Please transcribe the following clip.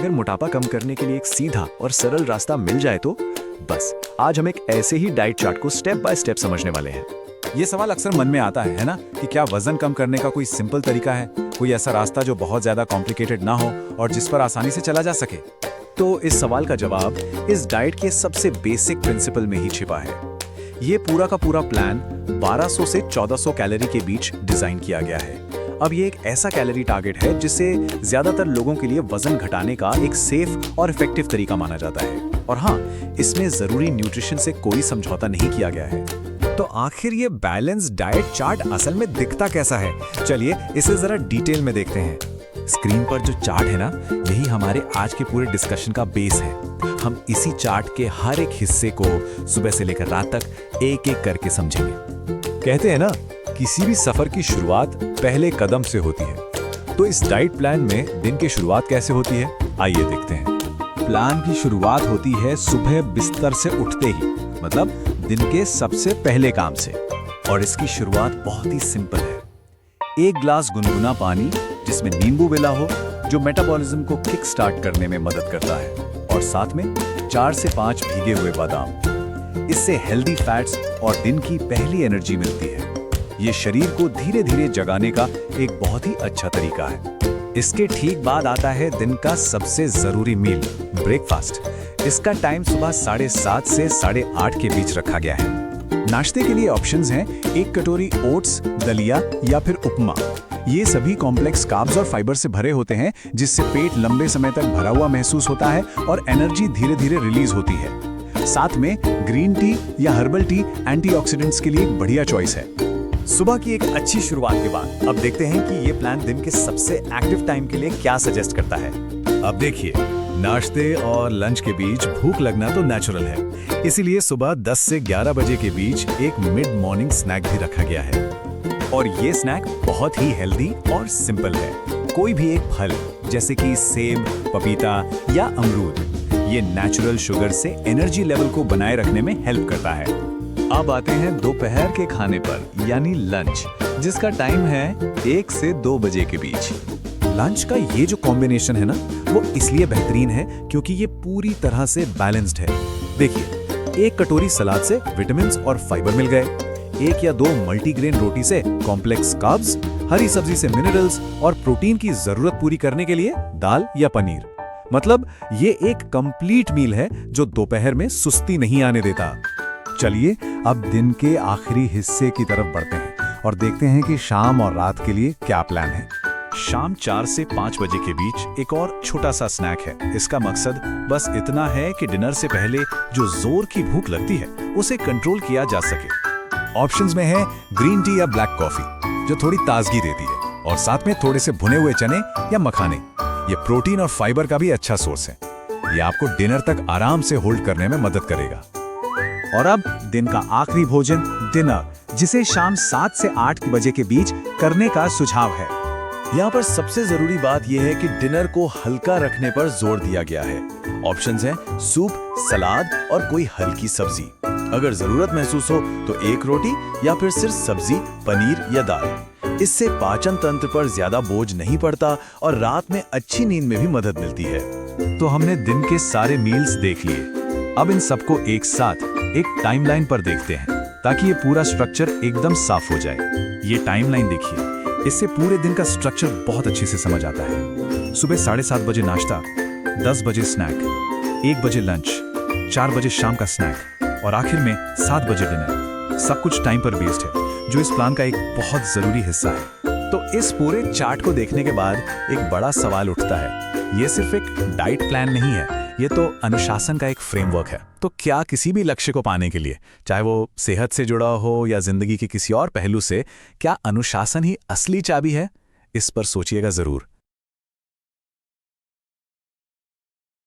अगर मोटापा कम करने के लिए एक सीधा और सरल रास्ता मिल जाए तो बस आज हम एक ऐसे ही डाइट चार्ट को स्टेप बाय स्टेप समझने वाले हैं। ये सवाल अक्सर मन में आता है ना, कि क्या वजन कम करने का कोई सिंपल तरीका है, कोई ऐसा रास्ता जो बहुत ज्यादा कॉम्प्लिकेटेड ना हो और जिस पर आसानी से चला जा सके। तो इस सवाल का जवाब इस डाइट के सबसे बेसिक प्रिंसिपल में ही छिपा है। ये पूरा का पूरा प्लान 1200 से 1400 कैलोरी के बीच डिजाइन किया गया है। अब ये एक ऐसा कैलोरी टारगेट है जिसे ज्यादातर लोगों के लिए वजन घटाने का एक सेफ और इफेक्टिव तरीका माना जाता है। और हाँ, इसमें जरूरी न्यूट्रिशन से कोई समझौता नहीं किया गया है। तो आखिर ये बैलेंस डाइट चार्ट असल में दिखता कैसा है? चलिए इसे जरा डिटेल में देखते हैं। स्क्रीन पर जो चार्ट है ना, यही हमारे आज के पूरे डिस्कशन का बेस है। हम इसी चार्ट के हर एक हिस्से को सुबह से लेकर रात तक एक एक करके समझेंगे। कहते हैं ना, किसी भी सफर की शुरुआत पहले कदम से होती है। तो इस डाइट प्लान में दिन की शुरुआत कैसे होती है, आइए देखते हैं। प्लान की शुरुआत होती है सुबह बिस्तर से उठते ही, मतलब दिन के सबसे पहले काम से। और इसकी शुरुआत बहुत ही सिंपल है। एक ग्लास गुनगुना पानी जिसमें नींबू मिला हो, जो मेटाबॉलिज्म को किक स्टार्ट करने में मदद करता है। और साथ में 4 से 5 भीगे हुए बादाम। इससे हेल्दी फैट्स और दिन की पहली एनर्जी मिलती है। ये शरीर को धीरे धीरे जगाने का एक बहुत ही अच्छा तरीका है। इसके ठीक बाद आता है दिन का सबसे जरूरी मील, ब्रेकफास्ट। इसका टाइम सुबह 7:30 से 8:30 के बीच रखा गया है। नाश्ते के लिए ऑप्शंस हैं 1 कटोरी ओट्स, दलिया या फिर उपमा। ये सभी कॉम्प्लेक्स कार्ब्स और फाइबर से भरे होते हैं, जिससे पेट लंबे समय तक भरा हुआ महसूस होता है और एनर्जी धीरे धीरे रिलीज होती है। साथ में ग्रीन टी या हर्बल टी एंटीऑक्सीडेंट्स के लिए एक बढ़िया चॉइस है। सुबह की एक अच्छी शुरुआत के बाद अब देखते हैं कि ये प्लान दिन के सबसे एक्टिव टाइम के लिए क्या सजेस्ट करता है। अब देखिए, नाश्ते और लंच के बीच भूख लगना तो नेचुरल है, इसीलिए सुबह 10 से 11 बजे के बीच एक मिड मॉर्निंग स्नैक भी रखा गया है। और ये स्नैक बहुत ही हेल्दी और सिंपल है। कोई भी एक फल जैसे कि सेब, पपीता या अमरूद, ये नेचुरल शुगर से एनर्जी लेवल को बनाए रखने में हेल्प करता है। अब आते हैं दोपहर के खाने पर, यानी लंच, जिसका टाइम है 1 से 2 बजे के बीच। लंच का ये जो कॉम्बिनेशन है ना, वो इसलिए बेहतरीन है क्योंकि ये पूरी तरह से बैलेंस्ड है। देखिए, 1 कटोरी सलाद से विटामिन्स और फाइबर मिल गए, 1 या 2 मल्टीग्रेन रोटी से कॉम्प्लेक्स कार्ब्स, हरी सब्जी से मिनरल्स और प्रोटीन की जरूरत पूरी करने के लिए दाल या पनीर। मतलब ये एक कंप्लीट मील है जो दोपहर में सुस्ती नहीं आने देता। चलिए अब दिन के आखिरी हिस्से की तरफ बढ़ते हैं और देखते हैं कि शाम और रात के लिए क्या प्लान है। शाम 4 से 5 बजे के बीच एक और छोटा सा स्नैक है। इसका मकसद बस इतना है कि डिनर से पहले जो जोर की भूख लगती है उसे कंट्रोल किया जा सके। ऑप्शंस में है ग्रीन टी या ब्लैक कॉफी, जो थोड़ी ताजगी देती है, और साथ में थोड़े से भुने हुए चने या मखाने। ये प्रोटीन और फाइबर का भी अच्छा सोर्स है। ये आपको डिनर तक आराम से होल्ड करने में मदद करेगा। और अब दिन का आखिरी भोजन, डिनर, जिसे शाम 7 से 8 बजे के बीच करने का सुझाव है। यहाँ पर सबसे जरूरी बात यह है कि डिनर को हल्का रखने पर जोर दिया गया है। ऑप्शंस हैं सूप, सलाद और कोई हल्की सब्जी। अगर जरूरत महसूस हो तो 1 रोटी या फिर सिर्फ सब्जी, पनीर या दाल। इससे पाचन तंत्र पर ज्यादा बोझ नहीं पड़ता और रात में अच्छी नींद में भी मदद मिलती है। तो हमने दिन के सारे मील्स देख लिए। अब इन सबको एक साथ एक टाइमलाइन पर देखते हैं, ताकि ये पूरा स्ट्रक्चर एकदम साफ हो जाए। ये टाइमलाइन देखिए, इससे पूरे दिन का स्ट्रक्चर बहुत अच्छे से समझ आता है। सुबह 7:30 बजे नाश्ता, 10 बजे स्नैक, 1 बजे लंच, 4 बजे शाम का स्नैक और आखिर में 7 बजे डिनर। सब कुछ टाइम पर बेस्ड है, जो इस प्लान का एक बहुत जरूरी हिस्सा है। तो इस पूरे चार्ट को देखने के बाद एक बड़ा सवाल उठता है। ये सिर्फ एक डाइट प्लान नहीं है, ये तो अनुशासन का एक फ्रेमवर्क है। तो क्या किसी भी लक्ष्य को पाने के लिए, चाहे वो सेहत से जुड़ा हो या जिंदगी के किसी और पहलू से, क्या अनुशासन ही असली चाबी है? इस पर सोचिएगा जरूर।